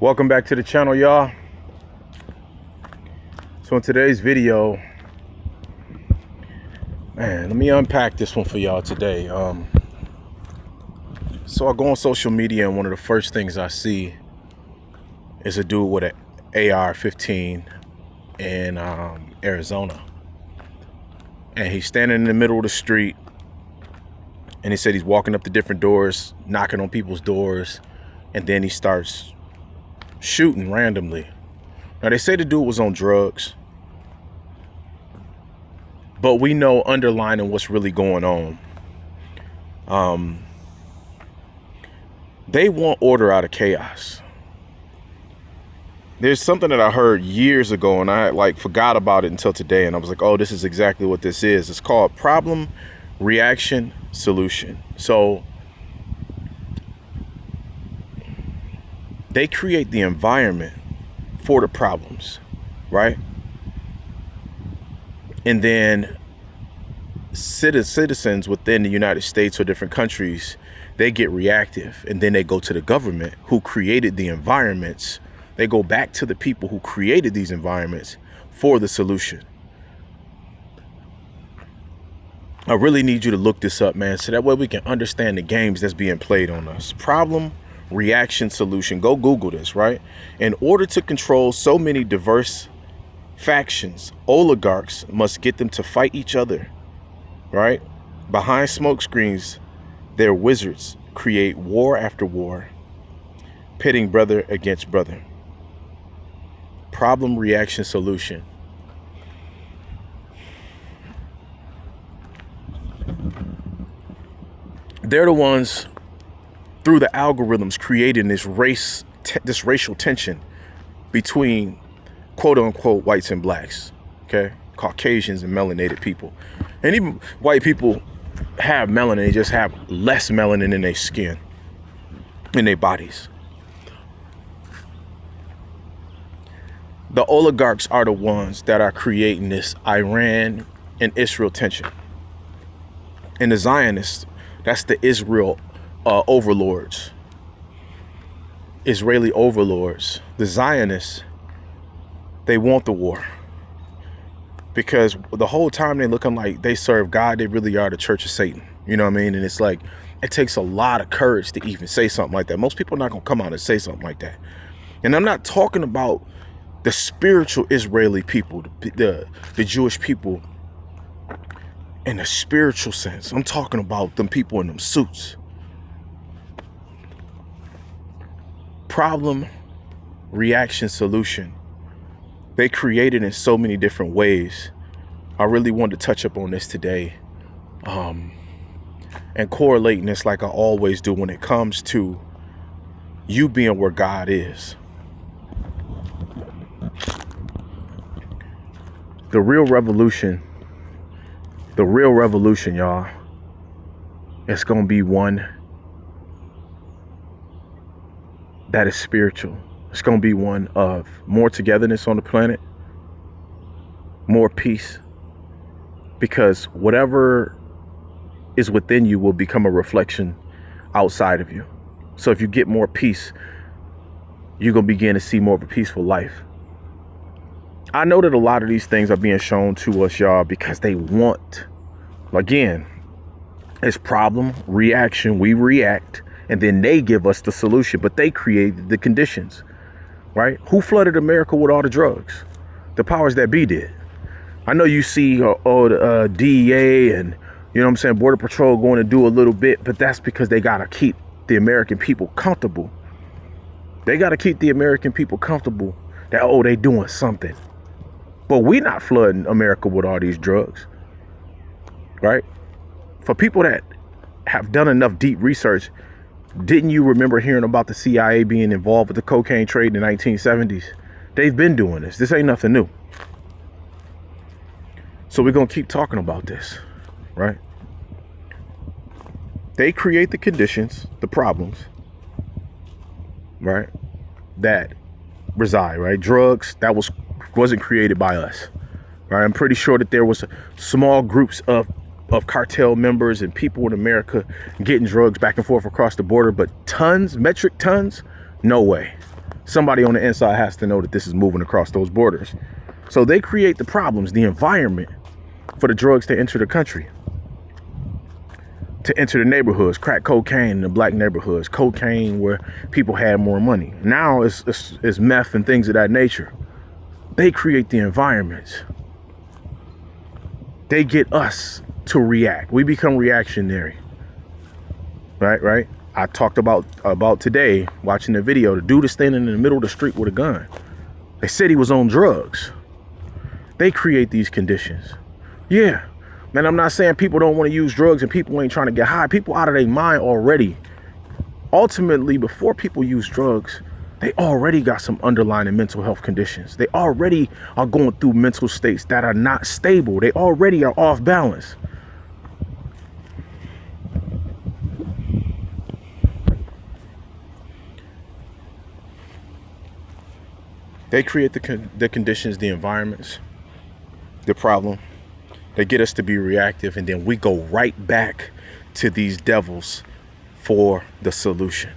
Welcome back to the channel, y'all. So in today's video, man, let me unpack this one for y'all today. So I go on social media and one of the first things I see is a dude with an AR-15 in Arizona. And he's standing in the middle of the street, and he said he's walking up to different doors, knocking on people's doors, and then he starts shooting randomly. Now they say the dude was on drugs, but we know underlining what's really going on. They want order out of chaos. There's something that I heard years ago, and I forgot about it until today, and I was like, oh, this is exactly what this is. It's called problem, reaction, solution. So they create the environment for the problems, right? And then citizens within the United States or different countries, they get reactive, and then they go to the government who created the environments. They go back to the people who created these environments for the solution. I really need you to look this up, man, so that way we can understand the games that's being played on us. Problem, reaction, solution. Go Google this, right? In order to control so many diverse factions, oligarchs must get them to fight each other, right? Behind smoke screens, their wizards create war after war, pitting brother against brother. Problem, reaction, solution. They're the ones through the algorithms creating this racial tension between quote unquote whites and blacks, okay? Caucasians and melanated people. And even white people have melanin, they just have less melanin in their skin, in their bodies. The oligarchs are the ones that are creating this Iran and Israel tension. And the Zionists, that's the Israel overlords, Israeli overlords. The Zionists, they want the war, because the whole time they're looking like they serve God, they really are the Church of Satan. You know what I mean? And it's like, it takes a lot of courage to even say something like that. Most people are not gonna come out and say something like that. And I'm not talking about the spiritual Israeli people, the Jewish people in a spiritual sense. I'm talking about them people in them suits. Problem, reaction, solution. They created in so many different ways. I really wanted to touch up on this today, and correlating this like I always do when it comes to you being where God is. The real revolution, y'all, it's going to be one that is spiritual. It's going to be one of more togetherness on the planet, more peace, because whatever is within you will become a reflection outside of you. So if you get more peace, you're going to begin to see more of a peaceful life. I know that a lot of these things are being shown to us, y'all, because they want, again, it's problem, reaction, we react, and then they give us the solution, but they created the conditions, right? Who flooded America with all the drugs? The powers that be did. I know you see the DEA and, you know what I'm saying, Border Patrol going to do a little bit, but that's because they got to keep the American people comfortable. They got to keep the American people comfortable that, oh, they doing something. But we not flooding America with all these drugs, right? For people that have done enough deep research, didn't you remember hearing about the CIA being involved with the cocaine trade in the 1970s? They've been doing this. This ain't nothing new. So we're going to keep talking about this, right? They create the conditions, the problems, right, that reside, right? Drugs, that wasn't created by us, right? I'm pretty sure that there was small groups of cartel members and people in America getting drugs back and forth across the border, but tons, metric tons, no way. Somebody on the inside has to know that this is moving across those borders. So they create the problems, the environment for the drugs to enter the country, to enter the neighborhoods. Crack cocaine in the black neighborhoods, cocaine where people had more money. Now it's meth and things of that nature. They create the environments. They get us to react. We become reactionary. Right? I talked about today, watching the video, the dude is standing in the middle of the street with a gun. They said he was on drugs. They create these conditions. Yeah. And I'm not saying people don't want to use drugs and people ain't trying to get high. People out of their mind already. Ultimately, before people use drugs, they already got some underlying mental health conditions. They already are going through mental states that are not stable. They already are off balance. They create the conditions, the environments, the problem. They get us to be reactive, and then we go right back to these devils for the solution.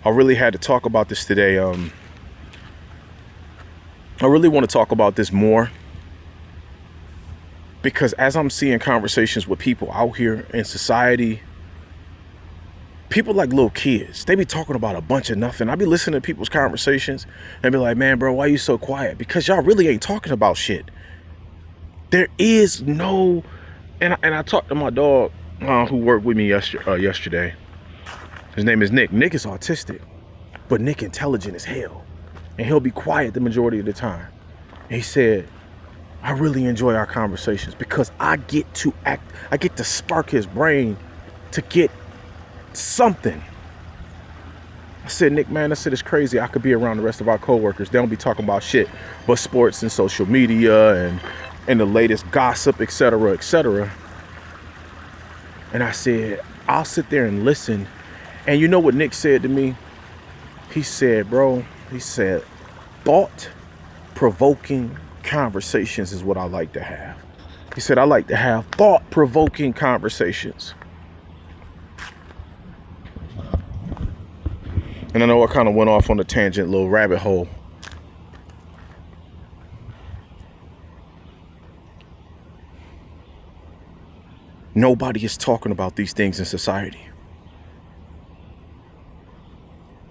I really had to talk about this today. I really want to talk about this more, because as I'm seeing conversations with people out here in society, people like little kids, they be talking about a bunch of nothing. I be listening to people's conversations and be like, man, bro, why you so quiet? Because y'all really ain't talking about shit. There is no, and I talked to my dog who worked with me yesterday. His name is Nick. Nick is autistic, but Nick intelligent as hell. And he'll be quiet the majority of the time. And he said, I really enjoy our conversations because I get to spark his brain to get something. I said, Nick, man, I said, it's crazy. I could be around the rest of our coworkers. They don't be talking about shit but sports and social media and the latest gossip, etc., etc. And I said, I'll sit there and listen. And you know what Nick said to me? He said, bro, thought-provoking conversations is what I like to have. He said, I like to have thought-provoking conversations. And I know I kind of went off on a tangent, little rabbit hole. Nobody is talking about these things in society.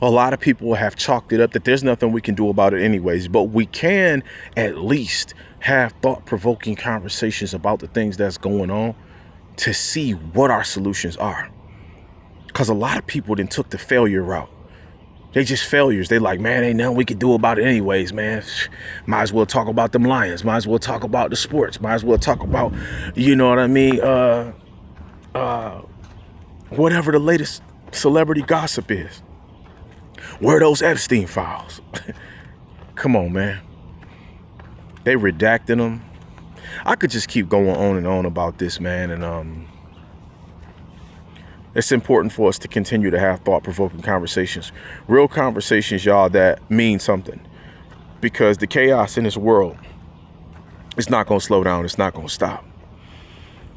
A lot of people have chalked it up that there's nothing we can do about it anyways, but we can at least have thought-provoking conversations about the things that's going on to see what our solutions are. Because a lot of people then took the failure route. They just failures. They like, man, ain't nothing we can do about it anyways, man. Might as well talk about them Lions. Might as well talk about the sports. Might as well talk about, you know what I mean? Whatever the latest celebrity gossip is. Where are those Epstein files? Come on, man. They redacted them. I could just keep going on and on about this, man. And it's important for us to continue to have thought-provoking conversations. Real conversations, y'all, that mean something. Because the chaos in this world is not going to slow down. It's not going to stop.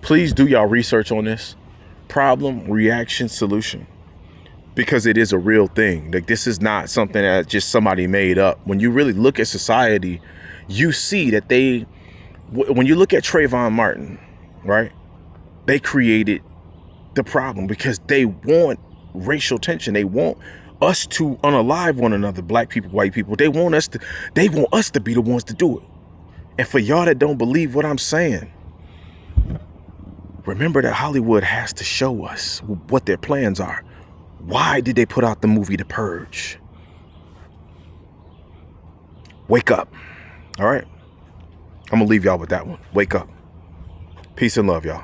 Please do y'all research on this. Problem, reaction, solution. Because it is a real thing. Like, this is not something that just somebody made up. When you really look at society, you see that when you look at Trayvon Martin, right? They created the problem because they want racial tension. They want us to unalive one another, black people, white people. They want us to be the ones to do it. And for y'all that don't believe what I'm saying, remember that Hollywood has to show us what their plans are. Why did they put out the movie The Purge? Wake up. All right. I'm gonna leave y'all with that one. Wake up. Peace and love, y'all.